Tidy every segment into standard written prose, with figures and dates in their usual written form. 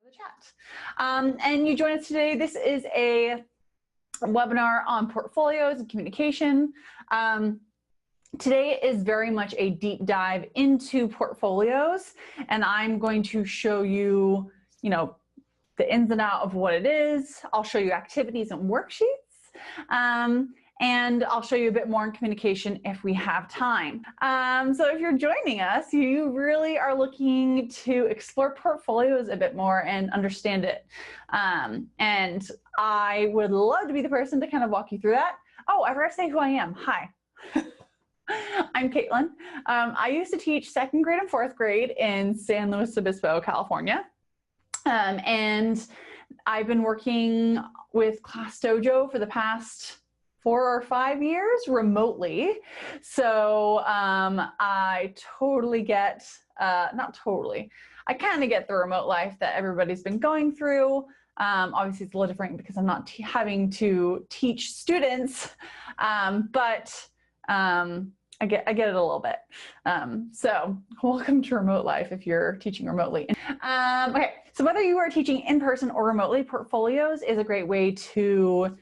the chat. And you join us today. This is a webinar on portfolios and communication. Today is very much a deep dive into portfolios, and I'm going to show you, the ins and outs of what it is. I'll show you activities and worksheets. And I'll show you a bit more in communication if we have time. So if you're joining us, you really are looking to explore portfolios a bit more and understand it. And I would love to be the person to kind of walk you through that. Oh, I forgot to say who I am. Hi. I'm Caitlin. I used to teach 2nd grade and 4th grade in San Luis Obispo, California. And I've been working with ClassDojo for the past 4 or 5 years remotely. So I totally get, not totally, I kind of get the remote life that everybody's been going through. Obviously it's a little different because I'm not having to teach students, but I get it a little bit. So welcome to remote life if you're teaching remotely. Okay, so whether you are teaching in person or remotely, portfolios is a great way to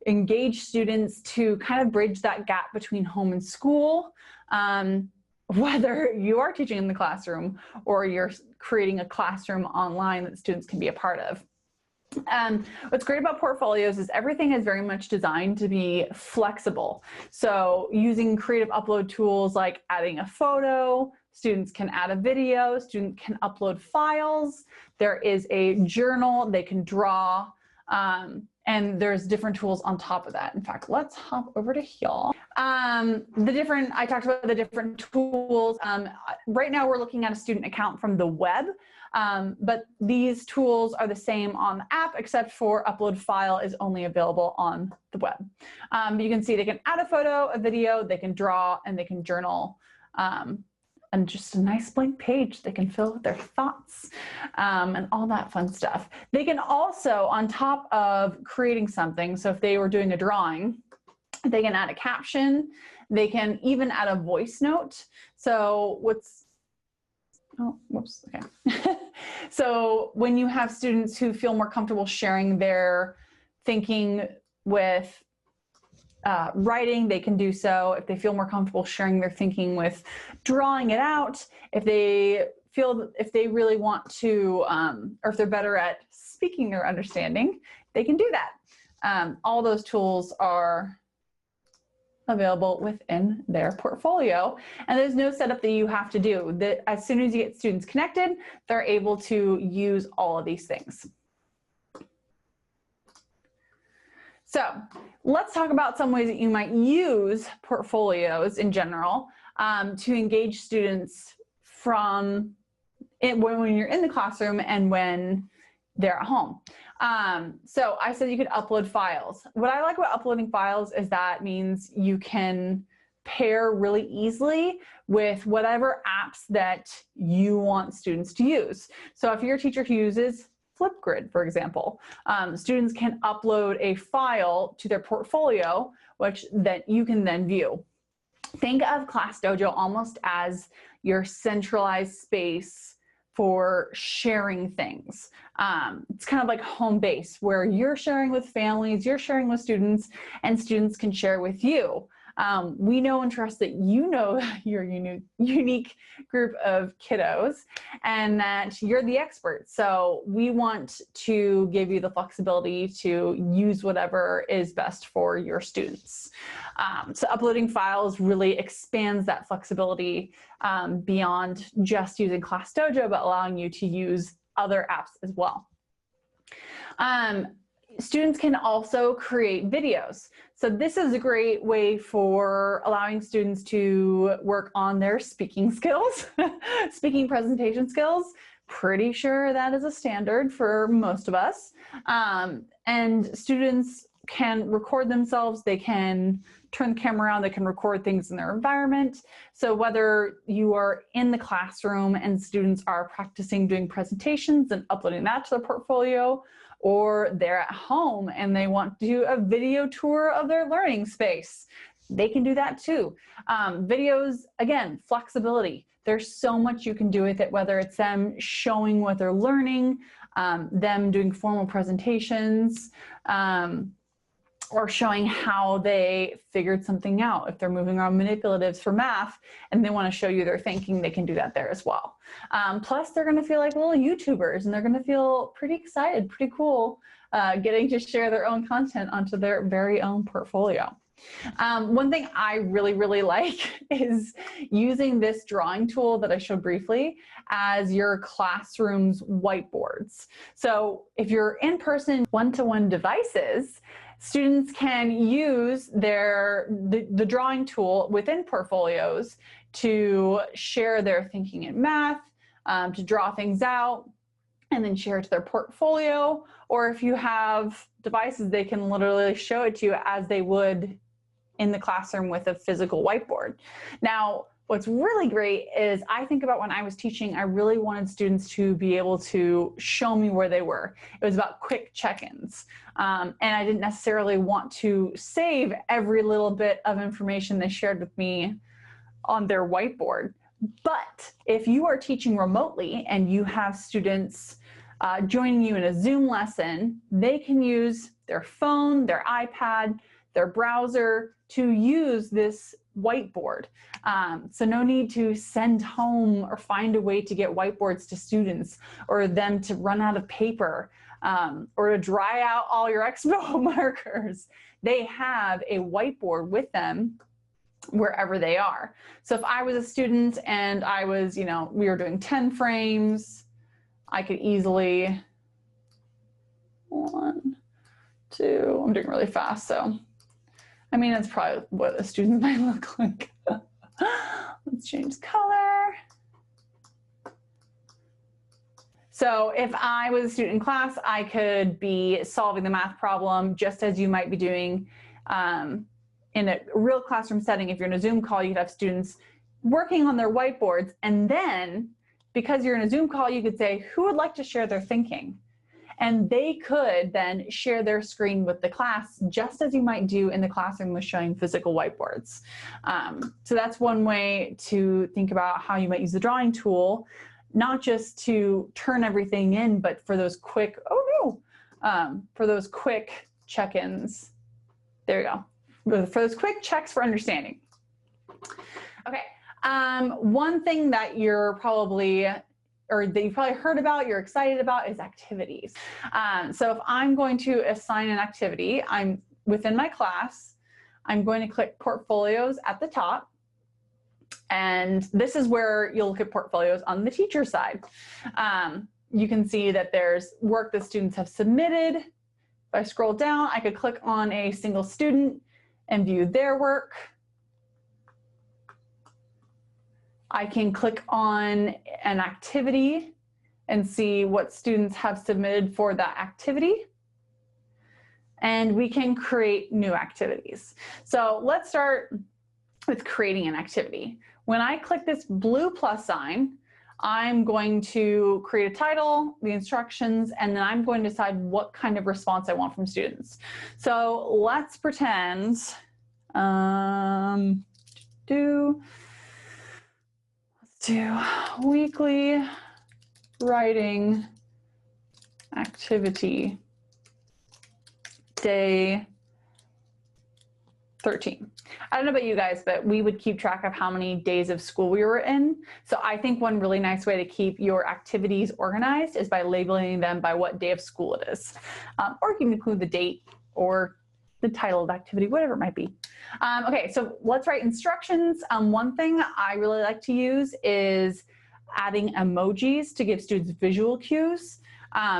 engage students to kind of bridge that gap between home and school, whether you are teaching in the classroom or you're creating a classroom online that students can be a part of. What's great about portfolios is everything is very much designed to be flexible. So using creative upload tools like adding a photo, students can add a video, students can upload files, there is a journal, they can draw, and there's different tools on top of that. In fact, let's hop over to here. I talked about the different tools. Right now we're looking at a student account from the web, but these tools are the same on the app, except for upload file is only available on the web. You can see they can add a photo, a video, they can draw, and they can journal. And just a nice blank page they can fill with their thoughts and all that fun stuff. They can also, on top of creating something, so if they were doing a drawing, they can add a caption, they can even add a voice note. So okay. So when you have students who feel more comfortable sharing their thinking with writing, they can do so. If they feel more comfortable sharing their thinking with drawing it out, if they really want to, or if they're better at speaking their understanding, they can do that. All those tools are available within their portfolio, and there's no setup that you have to do. As soon as you get students connected, they're able to use all of these things. So let's talk about some ways that you might use portfolios in general to engage students when you're in the classroom and when they're at home. So I said you could upload files. What I like about uploading files is that means you can pair really easily with whatever apps that you want students to use. So if you're a teacher who uses Flipgrid, for example, students can upload a file to their portfolio, which you can then view. Think of ClassDojo almost as your centralized space for sharing things. It's kind of like home base where you're sharing with families, you're sharing with students, and students can share with you. We know and trust that you know your unique group of kiddos and that you're the expert. So we want to give you the flexibility to use whatever is best for your students. So uploading files really expands that flexibility beyond just using ClassDojo, but allowing you to use other apps as well. Students can also create videos. So this is a great way for allowing students to work on their speaking skills, speaking presentation skills. Pretty sure that is a standard for most of us. And students can record themselves, they can turn the camera around, they can record things in their environment. So whether you are in the classroom and students are practicing doing presentations and uploading that to their portfolio, or they're at home and they want to do a video tour of their learning space, they can do that too. Videos, again, flexibility. There's so much you can do with it, whether it's them showing what they're learning, them doing formal presentations, or showing how they figured something out. If they're moving around manipulatives for math and they want to show you their thinking, they can do that there as well. Plus, they're going to feel like little YouTubers, and they're going to feel pretty excited, pretty cool, getting to share their own content onto their very own portfolio. One thing I really like is using this drawing tool that I showed briefly as your classroom's whiteboards. So if you're in person, one-to-one devices, students can use the drawing tool within portfolios to share their thinking in math, to draw things out, and then share it to their portfolio. Or if you have devices, they can literally show it to you as they would in the classroom with a physical whiteboard. Now, what's really great is I think about when I was teaching, I really wanted students to be able to show me where they were. It was about quick check-ins. And I didn't necessarily want to save every little bit of information they shared with me on their whiteboard. But if you are teaching remotely and you have students joining you in a Zoom lesson, they can use their phone, their iPad, their browser to use this whiteboard. So no need to send home or find a way to get whiteboards to students, or them to run out of paper, or to dry out all your expo markers. They have a whiteboard with them wherever they are. So if I was a student and I was, we were doing 10 frames, I could easily, 1, 2, I'm doing really fast, so I mean, that's probably what a student might look like. Let's change color. So if I was a student in class, I could be solving the math problem just as you might be doing in a real classroom setting. If you're in a Zoom call, you'd have students working on their whiteboards. And then, because you're in a Zoom call, you could say, who would like to share their thinking? And they could then share their screen with the class, just as you might do in the classroom with showing physical whiteboards. So that's one way to think about how you might use the drawing tool, not just to turn everything in, but for those quick, for those quick check-ins. There you go. For those quick checks for understanding. Okay, one thing that you're probably or that you've probably heard about, you're excited about, is activities. So if I'm going to assign an activity, I'm within my class, I'm going to click Portfolios at the top. And this is where you'll look at portfolios on the teacher side. You can see that there's work that students have submitted. If I scroll down, I could click on a single student and view their work. I can click on an activity and see what students have submitted for that activity. And we can create new activities. So let's start with creating an activity. When I click this blue plus sign, I'm going to create a title, the instructions, and then I'm going to decide what kind of response I want from students. So let's pretend, let's do weekly writing activity, day 13. I don't know about you guys, but we would keep track of how many days of school we were in. So I think one really nice way to keep your activities organized is by labeling them by what day of school it is. Or you can include the date or the title of the activity, whatever it might be. Okay, so let's write instructions. One thing I really like to use is adding emojis to give students visual cues.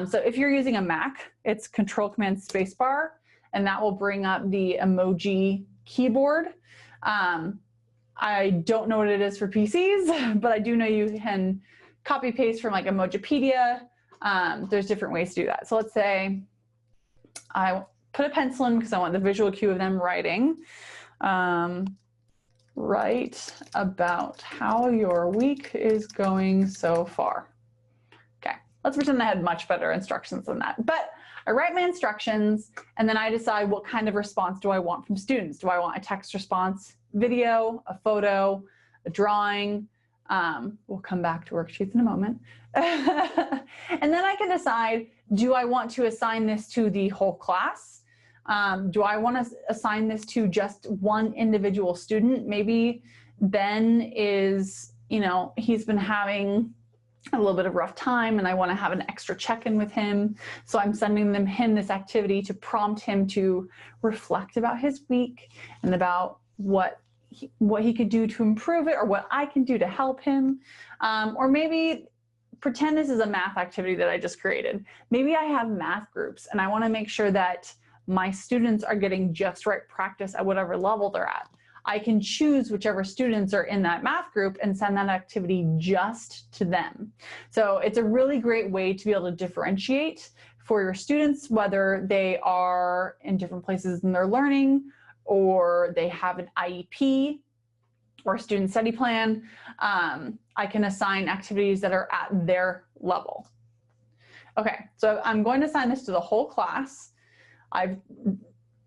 So if you're using a Mac, it's Control-Command-Spacebar, and that will bring up the emoji keyboard. I don't know what it is for PCs, but I do know you can copy paste from like Emojipedia. There's different ways to do that. So let's say I put a pencil in because I want the visual cue of them writing. Write about how your week is going so far. Okay, let's pretend I had much better instructions than that. But I write my instructions, and then I decide what kind of response do I want from students. Do I want a text response, video, a photo, a drawing, We'll come back to worksheets in a moment. And then I can decide, do I want to assign this to the whole class? Do I want to assign this to just one individual student? Maybe Ben is, he's been having a little bit of rough time and I want to have an extra check-in with him. So I'm sending him this activity to prompt him to reflect about his week and about what he could do to improve it, or what I can do to help him. Or maybe pretend this is a math activity that I just created. Maybe I have math groups and I want to make sure that my students are getting just right practice at whatever level they're at. I can choose whichever students are in that math group and send that activity just to them. So it's a really great way to be able to differentiate for your students, whether they are in different places in their learning, or they have an IEP or a student study plan. I can assign activities that are at their level. Okay, so I'm going to assign this to the whole class. I've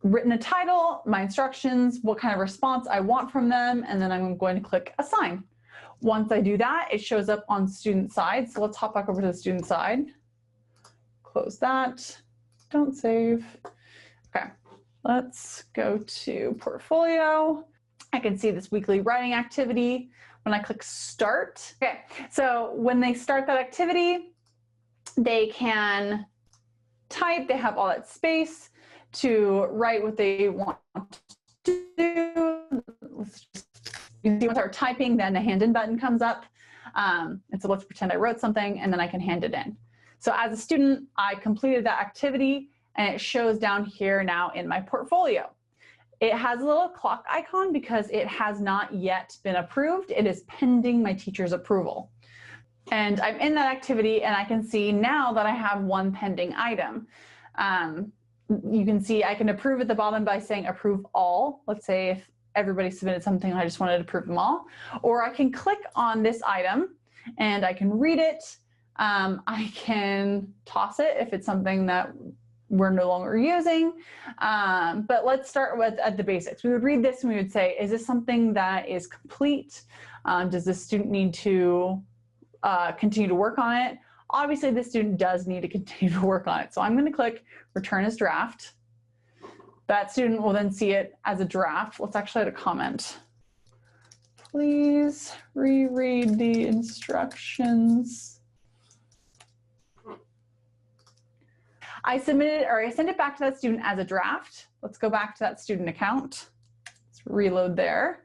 written a title, my instructions, what kind of response I want from them, and then I'm going to click assign. Once I do that, it shows up on student side. So let's hop back over to the student side. Close that, don't save. Okay, let's go to portfolio. I can see this weekly writing activity when I click start. Okay, so when they start that activity, they can type, they have all that space to write what they want to do. You see, once they're typing, then the hand in button comes up. And so let's pretend I wrote something and then I can hand it in. So as a student, I completed that activity and it shows down here now in my portfolio. It has a little clock icon because it has not yet been approved. It is pending my teacher's approval. And I'm in that activity and I can see now that I have one pending item. You can see I can approve at the bottom by saying approve all. Let's say if everybody submitted something and I just wanted to approve them all. Or I can click on this item and I can read it. I can toss it if it's something that we're no longer using. But let's start with at the basics. We would read this and we would say, is this something that is complete? Does this student need to continue to work on it? Obviously, the student does need to continue to work on it. So I'm going to click return as draft. That student will then see it as a draft. Let's actually add a comment. Please reread the instructions. I send it back to that student as a draft. Let's go back to that student account. Let's reload there.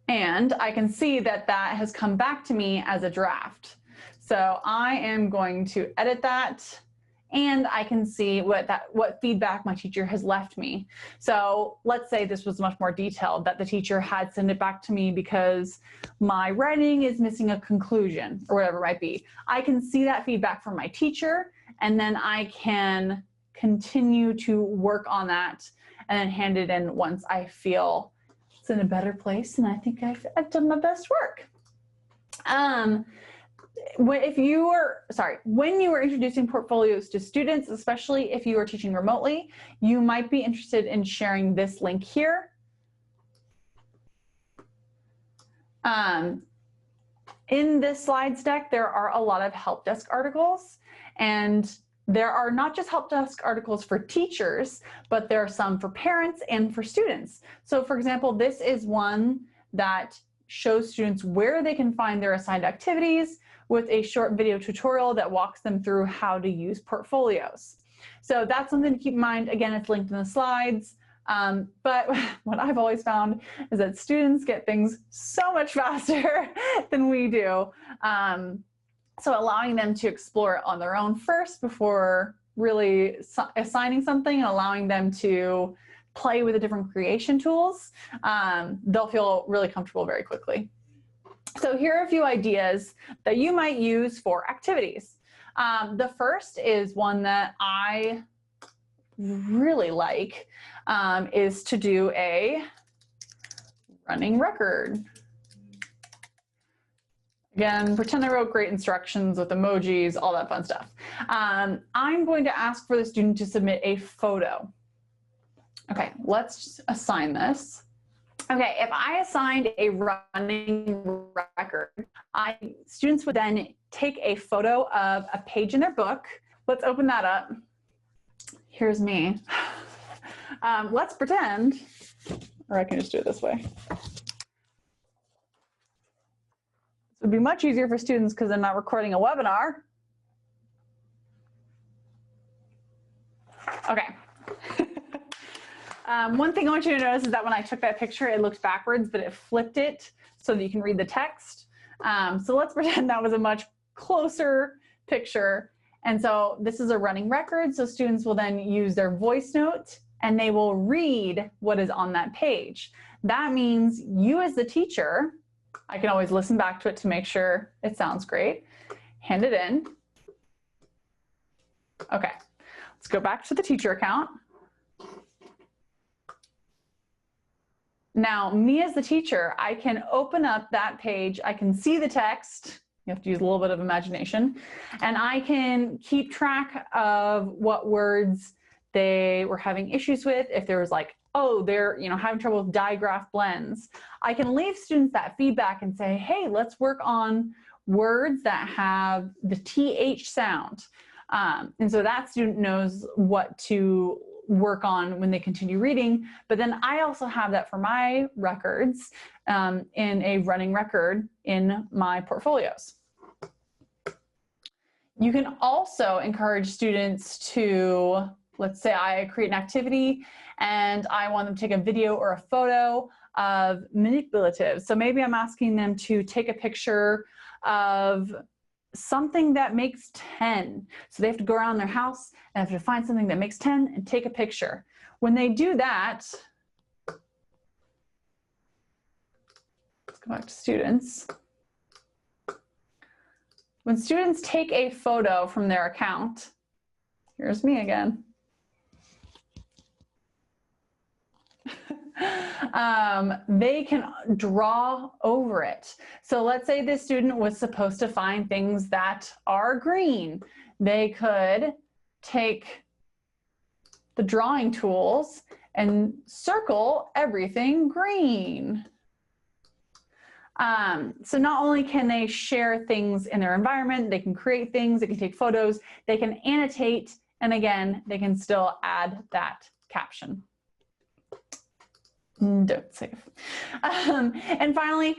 And I can see that that has come back to me as a draft. So I am going to edit that and I can see what feedback my teacher has left me. So let's say this was much more detailed, that the teacher had sent it back to me because my writing is missing a conclusion or whatever it might be. I can see that feedback from my teacher and then I can continue to work on that and then hand it in once I feel it's in a better place and I think I've done my best work. When you are introducing portfolios to students, especially if you are teaching remotely, you might be interested in sharing this link here. In this slides deck, there are a lot of help desk articles, and there are not just help desk articles for teachers, but there are some for parents and for students. So for example, this is one that shows students where they can find their assigned activities with a short video tutorial that walks them through how to use portfolios. So that's something to keep in mind. Again, it's linked in the slides. But what I've always found is that students get things so much faster than we do. So allowing them to explore it on their own first before really assigning something and allowing them to play with the different creation tools, they'll feel really comfortable very quickly. So here are a few ideas that you might use for activities. The first is one that I really like, is to do a running record. Again, pretend I wrote great instructions with emojis, all that fun stuff. I'm going to ask for the student to submit a photo. Okay, let's assign this. Okay, if I assigned a running record, students would then take a photo of a page in their book. Let's open that up. Here's me. Let's pretend, or I can just do it this way. It would be much easier for students because they're not recording a webinar. Okay. One thing I want you to notice is that when I took that picture, it looked backwards, but it flipped it so that you can read the text. So let's pretend that was a much closer picture. And so this is a running record, so students will then use their voice note and they will read what is on that page. That means you as the teacher, I can always listen back to it to make sure it sounds great, hand it in. Okay, let's go back to the teacher account. Now, me as the teacher, I can open up that page, I can see the text, you have to use a little bit of imagination, and I can keep track of what words they were having issues with. If there was like, oh, they're having trouble with digraph blends, I can leave students that feedback and say, hey, let's work on words that have the TH sound. And so that student knows what to work on when they continue reading, but then I also have that for my records in a running record in my portfolios. You can also encourage students to, let's say I create an activity and I want them to take a video or a photo of manipulatives. So maybe I'm asking them to take a picture of something that makes 10. So they have to go around their house and have to find something that makes 10 and take a picture. When they do that, let's go back to students. When students take a photo from their account, here's me again. They can draw over it. So let's say this student was supposed to find things that are green. They could take the drawing tools and circle everything green. So not only can they share things in their environment, they can create things, they can take photos, they can annotate, and again, they can still add that caption. Don't save. And finally,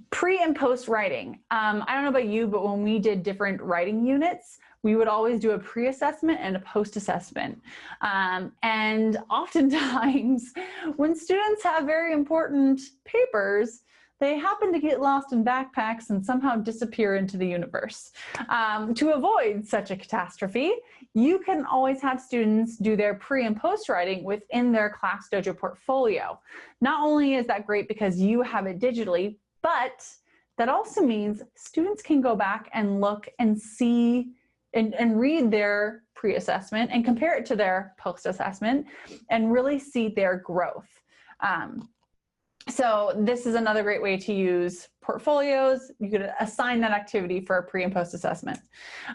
pre and post writing. I don't know about you, but when we did different writing units, we would always do a pre-assessment and a post-assessment. And oftentimes, when students have very important papers, they happen to get lost in backpacks and somehow disappear into the universe. To avoid such a catastrophe, you can always have students do their pre and post writing within their ClassDojo portfolio. Not only is that great because you have it digitally, but that also means students can go back and look and see and read their pre-assessment and compare it to their post-assessment and really see their growth. So this is another great way to use portfolios. You could assign that activity for a pre and post assessment.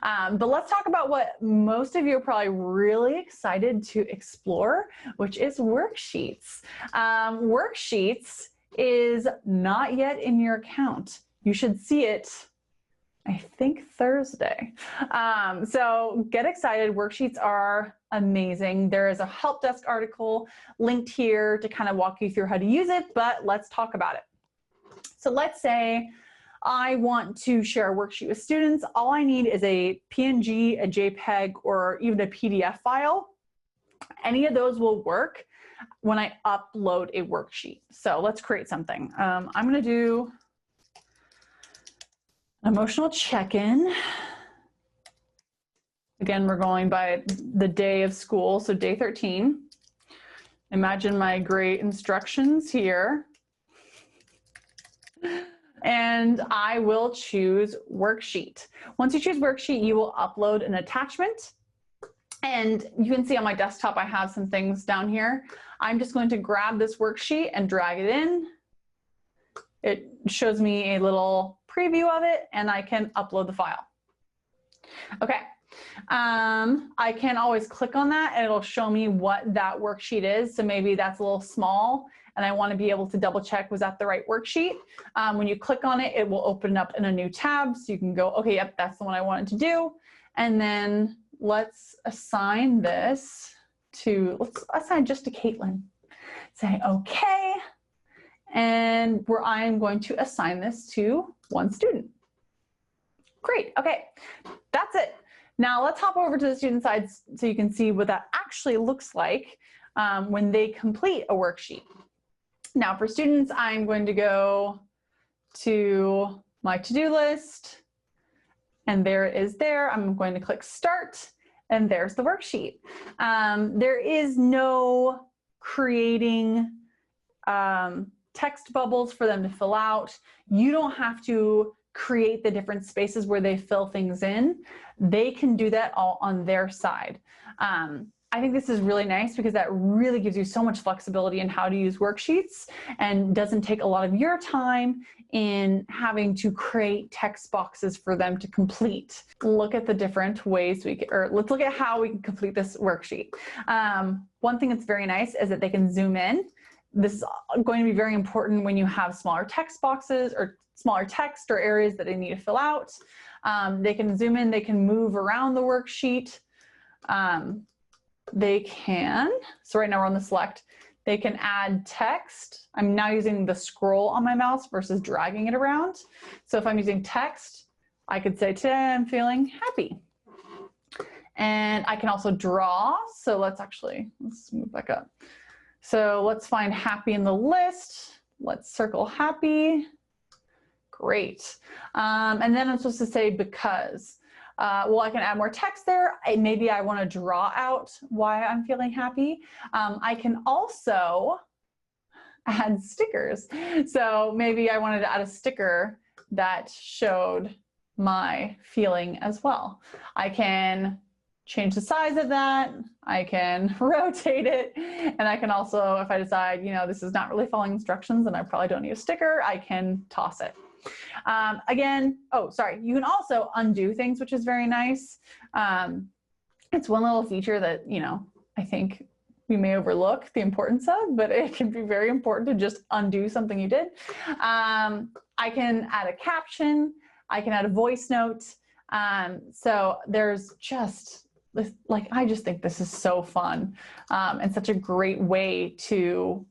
But let's talk about what most of you are probably really excited to explore, which is worksheets. Worksheets is not yet in your account. You should see it, I think, Thursday. So get excited. Worksheets are amazing. There is a help desk article linked here to kind of walk you through how to use it, but let's talk about it. So let's say I want to share a worksheet with students. All I need is a PNG, a JPEG, or even a PDF file. Any of those will work when I upload a worksheet. So let's create something. I'm going to do emotional check-in. Again, we're going by the day of school, so day 13. Imagine my great instructions here. And I will choose worksheet. Once you choose worksheet, you will upload an attachment. And you can see on my desktop, I have some things down here. I'm just going to grab this worksheet and drag it in. It shows me a little preview of it, and I can upload the file. Okay. I can always click on that and it'll show me what that worksheet is. So maybe that's a little small and I want to be able to double check, was that the right worksheet? When you click on it, it will open up in a new tab. So you can go, okay, yep, that's the one I wanted to do. And then let's assign this to, let's assign just to Caitlin. Say, okay. And where I am going to assign this to one student. Great, okay, that's it. Now let's hop over to the student side so you can see what that actually looks like when they complete a worksheet. Now for students, I'm going to go to my to-do list, and there it is there. I'm going to click start, and there's the worksheet. There is no creating text bubbles for them to fill out. You don't have to create the different spaces where they fill things in. They can do that all on their side. I think this is really nice because that really gives you so much flexibility in how to use worksheets and doesn't take a lot of your time in having to create text boxes for them to complete. Look at the different ways we can, or let's look at how we can complete this worksheet. One thing that's very nice is that they can zoom in. This is going to be very important when you have smaller text boxes or smaller text or areas that they need to fill out. They can zoom in, they can move around the worksheet. They can, so right now we're on the select, they can add text. I'm now using the scroll on my mouse versus dragging it around. So if I'm using text, I could say, today I'm feeling happy. And I can also draw. So let's move back up. So let's find happy in the list. Let's circle happy. Great. And then I'm supposed to say because. Well, I can add more text there. Maybe I want to draw out why I'm feeling happy. I can also add stickers. So maybe I wanted to add a sticker that showed my feeling as well. I can change the size of that. I can rotate it. And I can also, if I decide, you know, this is not really following instructions and I probably don't need a sticker, I can toss it. Again, oh, sorry, you can also undo things, which is very nice. It's one little feature that, you know, I think we may overlook the importance of, but it can be very important to just undo something you did. I can add a caption. I can add a voice note. So there's just, like, I just think this is so fun and such a great way to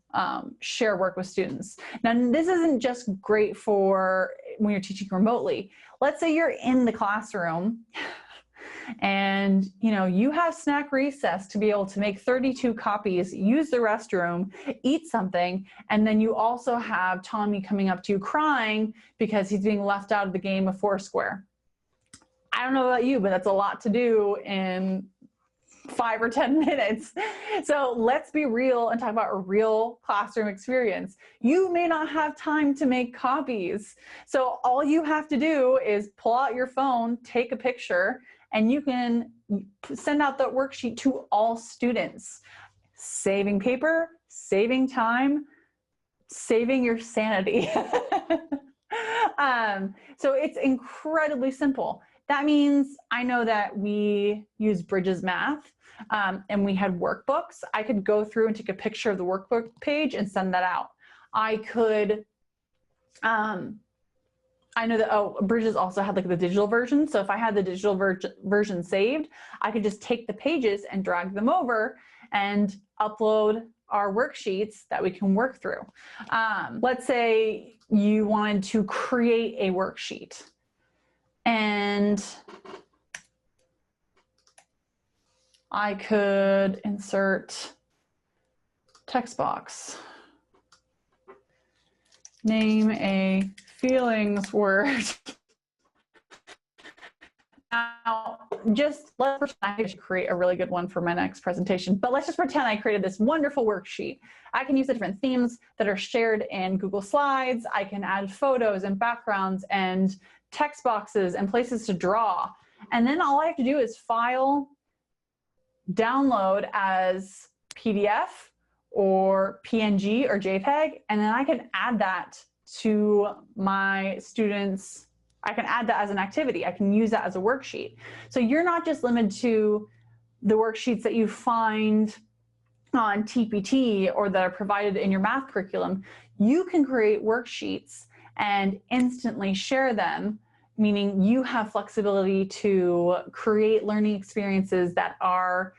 share work with students. Now, this isn't just great for when you're teaching remotely. Let's say you're in the classroom and you know you have snack recess to be able to make 32 copies, use the restroom, eat something, and then you also have Tommy coming up to you crying because he's being left out of the game of Foursquare. I don't know about you, but that's a lot to do in 5 or 10 minutes. So let's be real and talk about a real classroom experience. You may not have time to make copies. So all you have to do is pull out your phone, take a picture, and you can send out the worksheet to all students. Saving paper, saving time, saving your sanity. So it's incredibly simple. That means I know that we use Bridges Math and we had workbooks. I could go through and take a picture of the workbook page and send that out. I could, I know that, oh, Bridges also had like the digital version. So if I had the digital version saved, I could just take the pages and drag them over and upload our worksheets that we can work through. Let's say you wanted to create a worksheet. And I could insert text box. Name a feelings word. Now, let's pretend I should create a really good one for my next presentation, but let's just pretend I created this wonderful worksheet. I can use the different themes that are shared in Google Slides. I can add photos and backgrounds and text boxes and places to draw. And then all I have to do is file, download as PDF or PNG or JPEG, and then I can add that to my students. I can add that as an activity. I can use that as a worksheet. So you're not just limited to the worksheets that you find on TPT or that are provided in your math curriculum, you can create worksheets and instantly share them, meaning you have flexibility to create learning experiences that are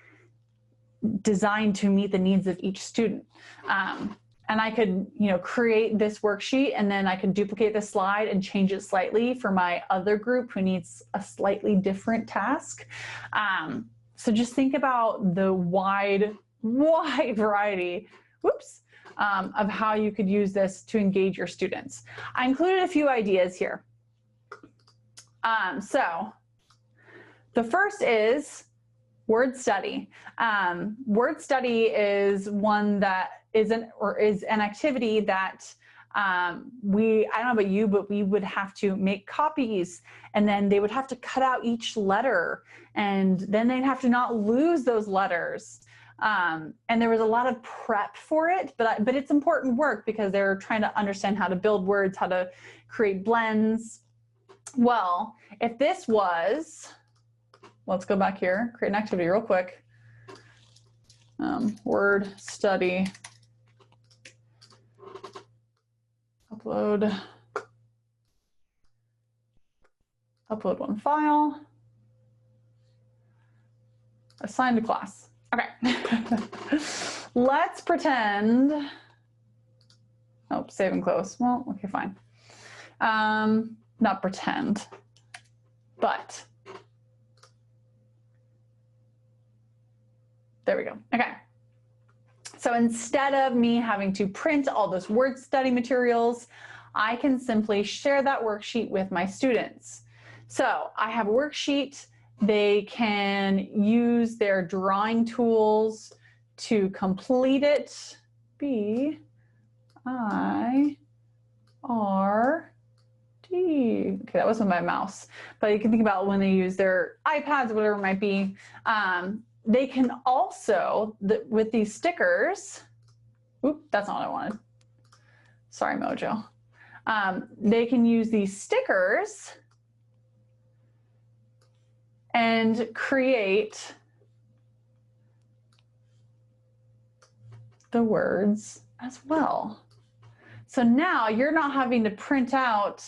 designed to meet the needs of each student. And I could, create this worksheet, and then I could duplicate the slide and change it slightly for my other group who needs a slightly different task. So just think about the wide variety, of how you could use this to engage your students. I included a few ideas here. So the first is word study. Word study is one that is an activity that I don't know about you, but we would have to make copies, and then they would have to cut out each letter, and then they'd have to not lose those letters. And there was a lot of prep for it, but it's important work because they're trying to understand how to build words, how to create blends. Well, if this was, let's go back here, create an activity real quick. Word study, upload one file, assign to class. Okay, let's pretend, oh, save and close. Well, okay, fine. Not pretend, but there we go. Okay. So instead of me having to print all those word study materials, I can simply share that worksheet with my students. So I have a worksheet. They can use their drawing tools to complete it. B-I-R-D. Okay, that wasn't my mouse. But you can think about when they use their iPads, whatever it might be. They can also, with these stickers, that's not what I wanted. Sorry, Mojo. They can use these stickers and create the words as well. So now you're not having to print out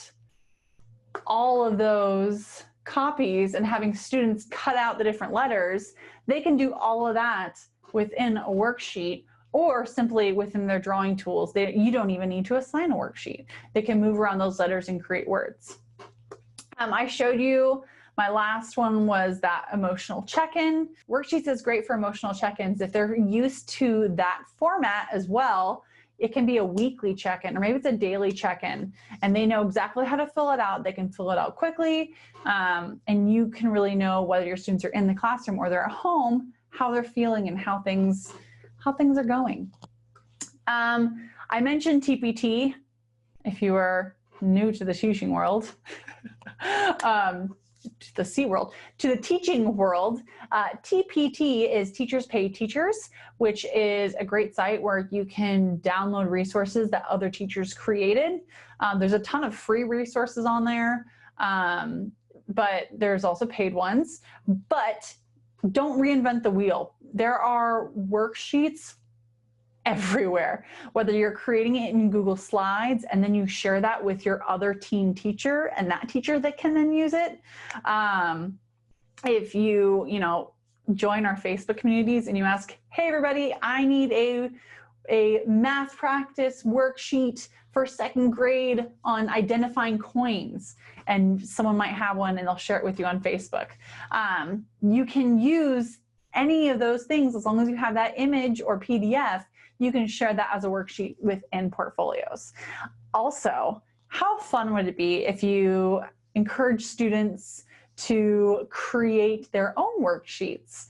all of those copies and having students cut out the different letters. They can do all of that within a worksheet or simply within their drawing tools. You don't even need to assign a worksheet. They can move around those letters and create words. I showed you, my last one was that emotional check-in. Worksheets is great for emotional check-ins. If they're used to that format as well, it can be a weekly check-in, or maybe it's a daily check-in, and they know exactly how to fill it out. They can fill it out quickly, and you can really know whether your students are in the classroom or they're at home, how they're feeling and how things are going. I mentioned TPT. If you are new to the teaching world, to the C world, to the teaching world, TPT is Teachers Pay Teachers, which is a great site where you can download resources that other teachers created. There's a ton of free resources on there, but there's also paid ones. But don't reinvent the wheel. There are worksheets everywhere, whether you're creating it in Google Slides and then you share that with your other team teacher and that teacher that can then use it. If you join our Facebook communities and you ask, hey everybody, I need a math practice worksheet for 2nd grade on identifying coins, and someone might have one and they'll share it with you on Facebook. You can use any of those things as long as you have that image or PDF. You can share that as a worksheet within Portfolios. Also, how fun would it be if you encourage students to create their own worksheets?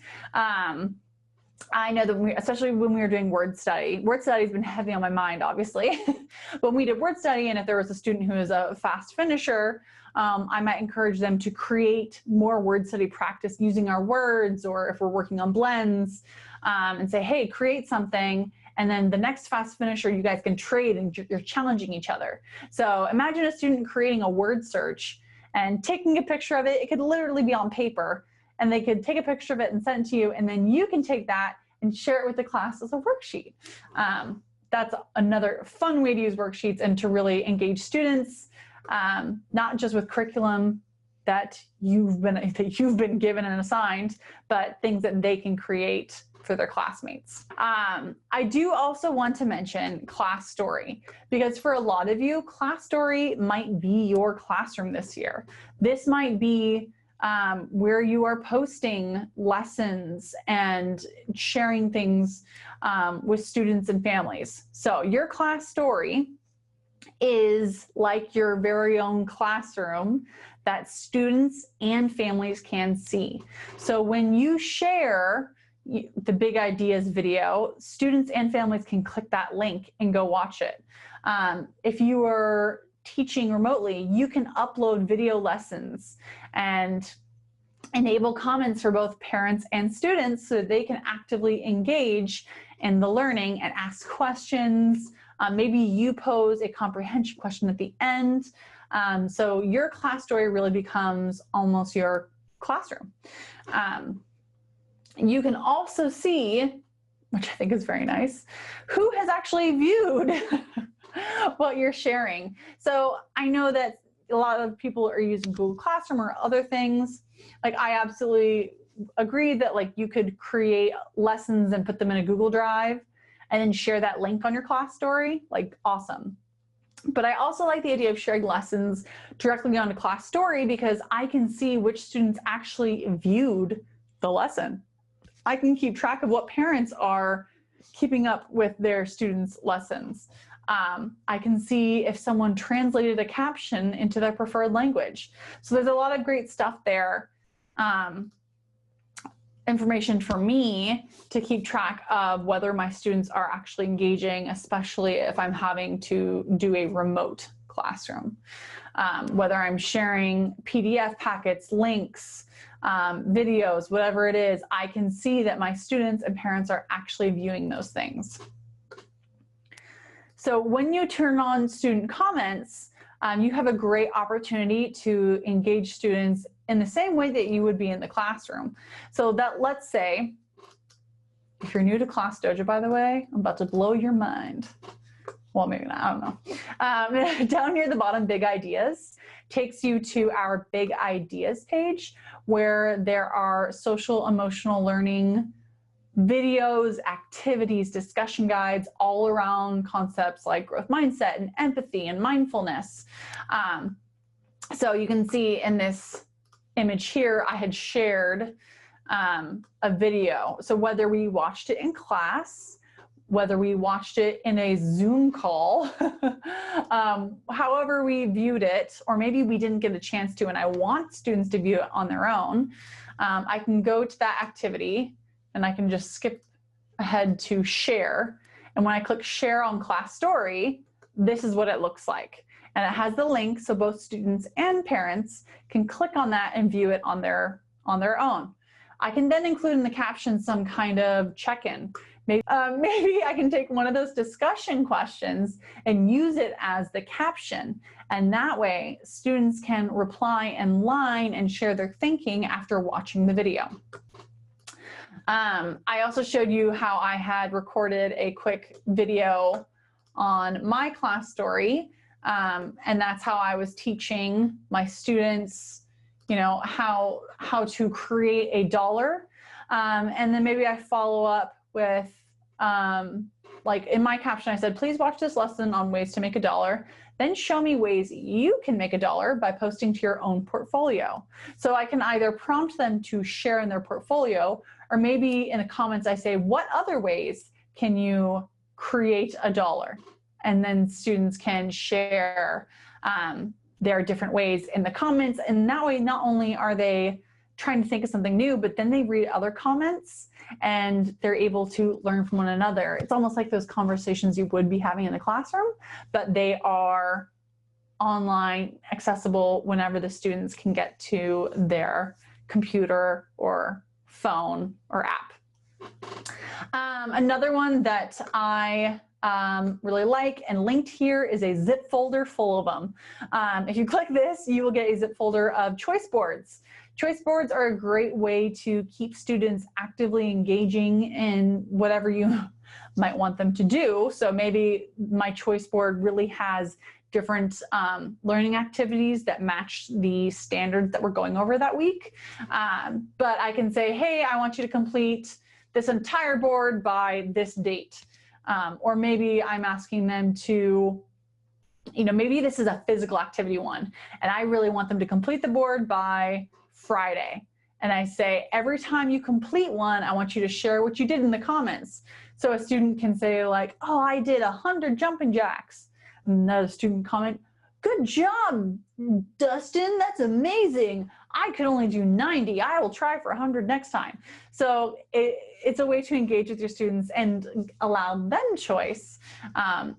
I know that especially when we were doing word study has been heavy on my mind, obviously. When we did word study, and if there was a student who is a fast finisher, I might encourage them to create more word study practice using our words, or if we're working on blends, and say, hey, create something. And then the next fast finisher, you guys can trade and you're challenging each other. So imagine a student creating a word search and taking a picture of it. It could literally be on paper, and they could take a picture of it and send it to you. And then you can take that and share it with the class as a worksheet. That's another fun way to use worksheets and to really engage students, not just with curriculum that you've been given and assigned, but things that they can create for their classmates. I do also want to mention Class Story, because for a lot of you, Class Story might be your classroom this year. This might be where you are posting lessons and sharing things with students and families. So your Class Story is like your very own classroom that students and families can see. So when you share the Big Ideas video, students and families can click that link and go watch it. If you are teaching remotely, you can upload video lessons and enable comments for both parents and students so that they can actively engage in the learning and ask questions. Maybe you pose a comprehension question at the end. So your Class Story really becomes almost your classroom. You can also see, which I think is very nice, who has actually viewed what you're sharing. So I know that a lot of people are using Google Classroom or other things. Like, I absolutely agree that like you could create lessons and put them in a Google Drive and then share that link on your Class Story, like awesome. But I also like the idea of sharing lessons directly onto Class Story because I can see which students actually viewed the lesson. I can keep track of what parents are keeping up with their students' lessons. I can see if someone translated a caption into their preferred language. So there's a lot of great stuff there. Information for me to keep track of whether my students are actually engaging, especially if I'm having to do a remote classroom. Whether I'm sharing PDF packets, links, videos, whatever it is, I can see that my students and parents are actually viewing those things. So when you turn on student comments, you have a great opportunity to engage students in the same way that you would be in the classroom. So that, let's say, if you're new to ClassDojo, by the way, I'm about to blow your mind. Well, maybe not, I don't know. Down near the bottom, Big Ideas takes you to our Big Ideas page where there are social emotional learning videos, activities, discussion guides, all around concepts like growth mindset and empathy and mindfulness. So you can see in this image here, I had shared a video. So whether we watched it in class, whether we watched it in a Zoom call, however we viewed it, or maybe we didn't get a chance to and I want students to view it on their own, I can go to that activity and I can just skip ahead to share. And when I click share on Class Story, this is what it looks like. And it has the link so both students and parents can click on that and view it on their own. I can then include in the caption some kind of check-in. Maybe I can take one of those discussion questions and use it as the caption. And that way students can reply in line and share their thinking after watching the video. I also showed you how I had recorded a quick video on my Class Story, and that's how I was teaching my students, you know, how to create a dollar, and then maybe I follow up with, like in my caption I said, please watch this lesson on ways to make $1. Then show me ways you can make $1 by posting to your own portfolio. So I can either prompt them to share in their portfolio, or maybe in the comments I say, what other ways can you create $1? And then students can share their different ways in the comments. And that way, not only are they trying to think of something new, but then they read other comments and they're able to learn from one another. It's almost like those conversations you would be having in the classroom, but they are online, accessible whenever the students can get to their computer or phone or app. Another one that I really like and linked here is a zip folder full of them. If you click this, you will get a zip folder of choice boards. Choice boards are a great way to keep students actively engaging in whatever you might want them to do. So maybe my choice board really has different learning activities that match the standards that we're going over that week. But I can say, hey, I want you to complete this entire board by this date. Or maybe I'm asking them to, maybe this is a physical activity one, and I really want them to complete the board by Friday. And I say, every time you complete one, I want you to share what you did in the comments. So a student can say like, oh, I did 100 jumping jacks. Another student comment, good job, Dustin, that's amazing. I could only do 90. I will try for 100 next time. So it's a way to engage with your students and allow them choice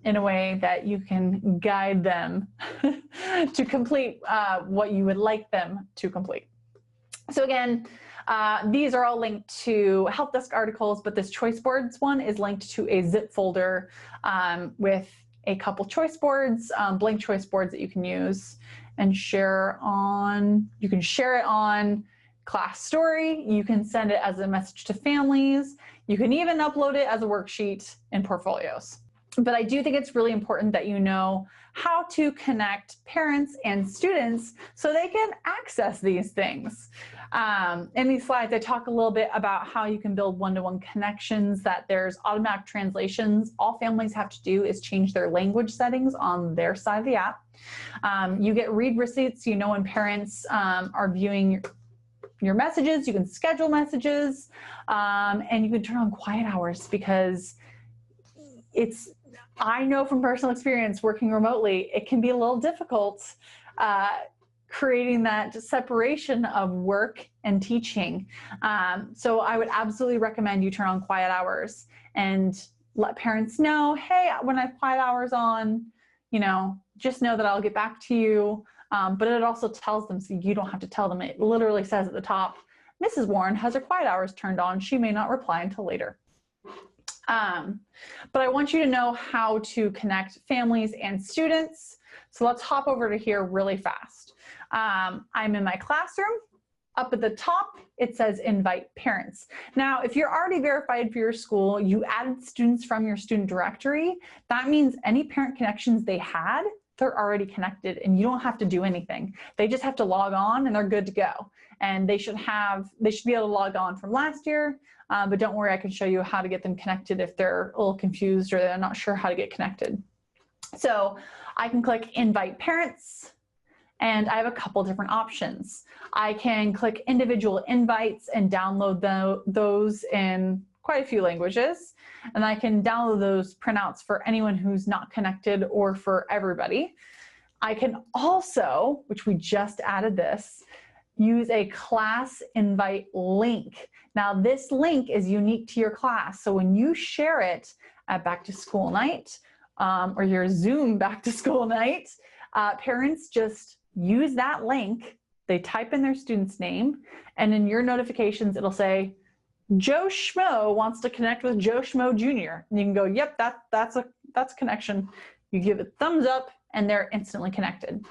in a way that you can guide them to complete what you would like them to complete. So again, these are all linked to help desk articles, but this choice boards one is linked to a zip folder with a couple choice boards, blank choice boards that you can use and share on. You can share it on Class Story. You can send it as a message to families. You can even upload it as a worksheet in Portfolios. But I do think it's really important that you know how to connect parents and students so they can access these things. In these slides, I talk a little bit about how you can build one-to-one connections, that there's automatic translations. All families have to do is change their language settings on their side of the app. You get read receipts, when parents are viewing your messages. You can schedule messages, and you can turn on quiet hours, because I know from personal experience working remotely, it can be a little difficult creating that separation of work and teaching. So I would absolutely recommend you turn on quiet hours and let parents know, hey, when I have quiet hours on, just know that I'll get back to you. But it also tells them, so you don't have to tell them. It literally says at the top, Mrs. Warren has her quiet hours turned on. She may not reply until later. But I want you to know how to connect families and students. So let's hop over to here really fast. I'm in my classroom. Up at the top, it says invite parents. Now, if you're already verified for your school, you added students from your student directory, that means any parent connections they had, they're already connected and you don't have to do anything. They just have to log on and they're good to go. And they should be able to log on from last year, but don't worry, I can show you how to get them connected if they're a little confused or they're not sure how to get connected. So I can click invite parents, and I have a couple different options. I can click individual invites and download those in quite a few languages. And I can download those printouts for anyone who's not connected or for everybody. I can also, which we just added this, use a class invite link. Now this link is unique to your class. So when you share it at back to school night or your Zoom back to school night, parents just use that link. They type in their student's name, and in your notifications, it'll say, Joe Schmo wants to connect with Joe Schmo Jr. And you can go, yep, that's a connection. You give it thumbs up and they're instantly connected.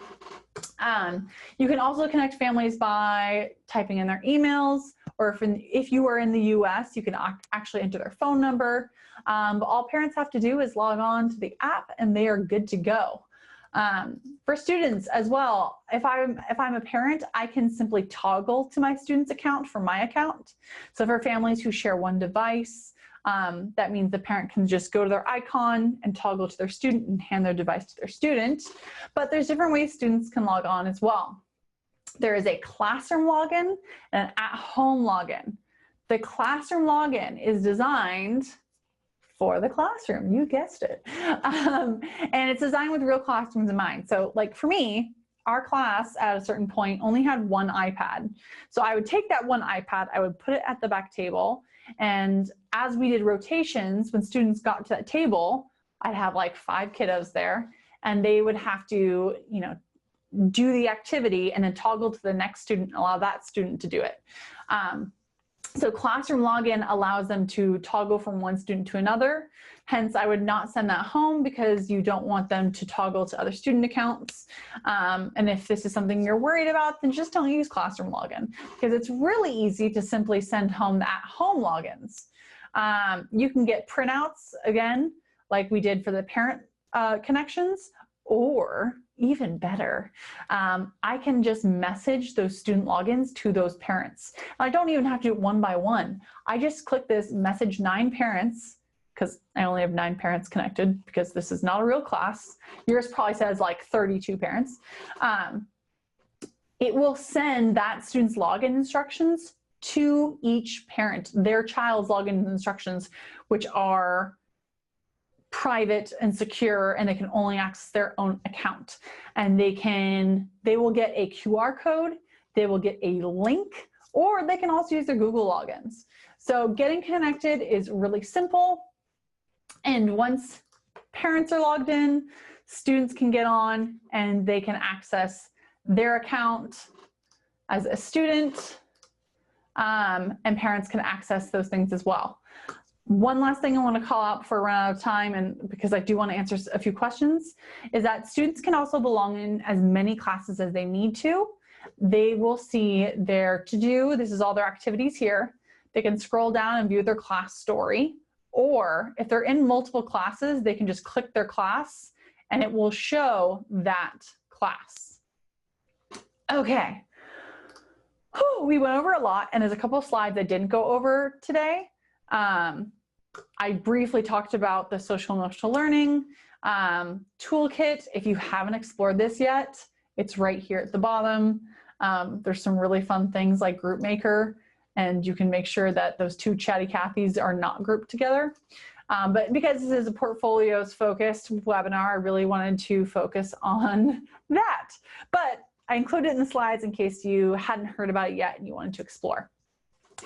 You can also connect families by typing in their emails, or if you are in the US, you can actually enter their phone number. But all parents have to do is log on to the app and they are good to go. For students as well, if I'm a parent, I can simply toggle to my student's account from my account. So for families who share one device, that means the parent can just go to their icon and toggle to their student and hand their device to their student. But there's different ways students can log on as well. There is a classroom login and an at-home login. The classroom login is designed for the classroom, you guessed it. And it's designed with real classrooms in mind. So like for me, our class at a certain point only had one iPad. So I would take that one iPad, I would put it at the back table, and as we did rotations, when students got to that table, I'd have like 5 kiddos there, and they would have to, do the activity and then toggle to the next student and allow that student to do it. So classroom login allows them to toggle from one student to another. Hence, I would not send that home because you don't want them to toggle to other student accounts. And if this is something you're worried about, then just don't use classroom login, because it's really easy to simply send home the at-home logins. You can get printouts, again, like we did for the parent connections, or even better, I can just message those student logins to those parents. I don't even have to do it one by one. I just click this message 9 parents, because I only have 9 parents connected because this is not a real class. Yours probably says like 32 parents. It will send that student's login instructions to each parent, their child's login instructions, which are private and secure, and they can only access their own account. And they will get a QR code, they will get a link, or they can also use their Google logins. So getting connected is really simple. And once parents are logged in, students can get on and they can access their account as a student, and parents can access those things as well. One last thing I want to call out before I run out of time, and because I do want to answer a few questions, is that students can also belong in as many classes as they need to. They will see their to-do, this is all their activities here. They can scroll down and view their class story, or if they're in multiple classes, they can just click their class and it will show that class. Okay, we went over a lot, and there's a couple of slides I didn't go over today. I briefly talked about the social emotional learning toolkit. If you haven't explored this yet, it's right here at the bottom. There's some really fun things like Group Maker, and you can make sure that those 2 chatty Cathys are not grouped together. But because this is a portfolios focused webinar, I really wanted to focus on that. But I included it in the slides in case you hadn't heard about it yet and you wanted to explore.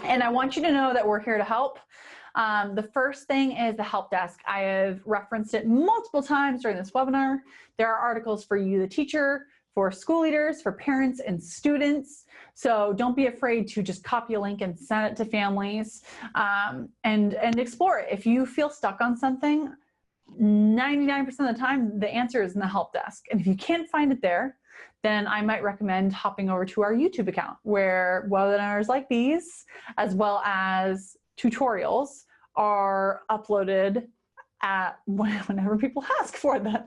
And I want you to know that we're here to help. The first thing is the help desk. I have referenced it multiple times during this webinar. There are articles for you, the teacher, for school leaders, for parents and students. So don't be afraid to just copy a link and send it to families, and explore it. If you feel stuck on something, 99% of the time, the answer is in the help desk. And if you can't find it there, then I might recommend hopping over to our YouTube account, where webinars like these, as well as tutorials, are uploaded at whenever people ask for them.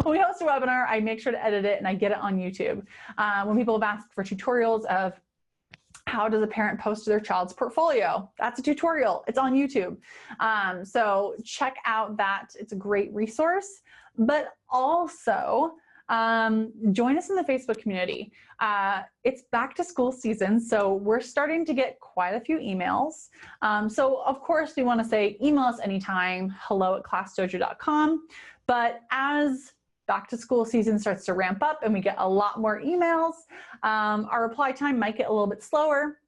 When we host a webinar, I make sure to edit it and I get it on YouTube. When people have asked for tutorials of how does a parent post to their child's portfolio, that's a tutorial. It's on YouTube. So check out that. It's a great resource. But also, join us in the Facebook community. It's back to school season, so we're starting to get quite a few emails. So of course we want to say email us anytime, hello@classdojo.com. But as back to school season starts to ramp up and we get a lot more emails, our reply time might get a little bit slower.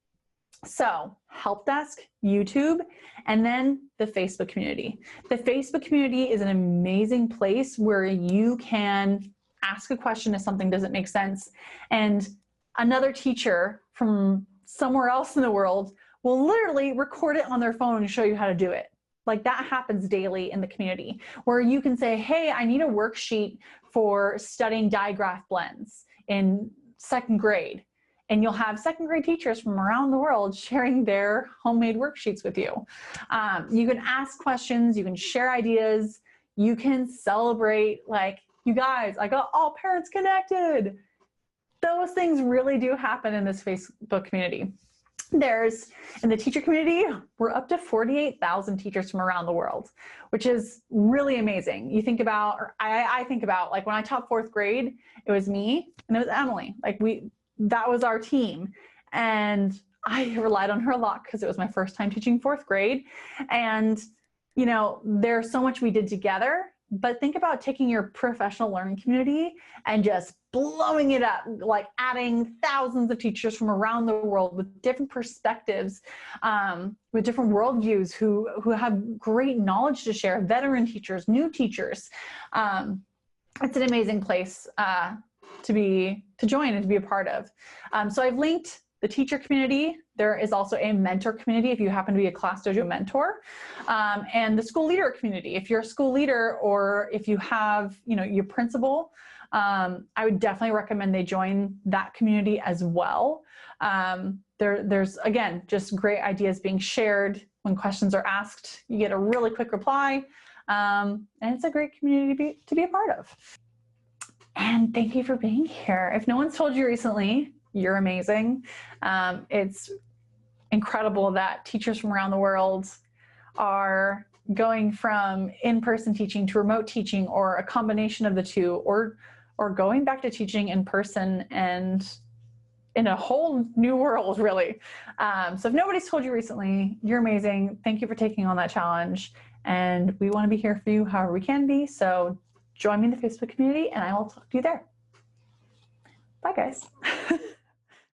So help desk, YouTube, and then the Facebook community. The Facebook community is an amazing place where you can ask a question if something doesn't make sense, and another teacher from somewhere else in the world will literally record it on their phone and show you how to do it. Like that happens daily in the community, where you can say, hey, I need a worksheet for studying digraph blends in 2nd grade. And you'll have 2nd grade teachers from around the world sharing their homemade worksheets with you. You can ask questions, you can share ideas, you can celebrate, like, you guys, I got all parents connected. Those things really do happen in this Facebook community. In the teacher community, we're up to 48,000 teachers from around the world, which is really amazing. You think about, or I think about, like when I taught 4th grade, it was me and it was Emily. Like that was our team. And I relied on her a lot because it was my first time teaching 4th grade. And, you know, there's so much we did together. But think about taking your professional learning community and just blowing it up, like adding thousands of teachers from around the world with different perspectives, with different worldviews, who have great knowledge to share, veteran teachers, new teachers. It's an amazing place to join and to be a part of. So I've linked the teacher community. There is also a mentor community if you happen to be a ClassDojo mentor, and the school leader community. If you're a school leader or if you have, your principal, I would definitely recommend they join that community as well. There's, again, just great ideas being shared. When questions are asked, you get a really quick reply, and it's a great community to be a part of. And thank you for being here. If no one's told you recently, you're amazing. It's incredible that teachers from around the world are going from in-person teaching to remote teaching, or a combination of the two, or going back to teaching in person and in a whole new world, really. So if nobody's told you recently, you're amazing. Thank you for taking on that challenge. And we want to be here for you however we can be. So join me in the Facebook community, and I will talk to you there. Bye, guys.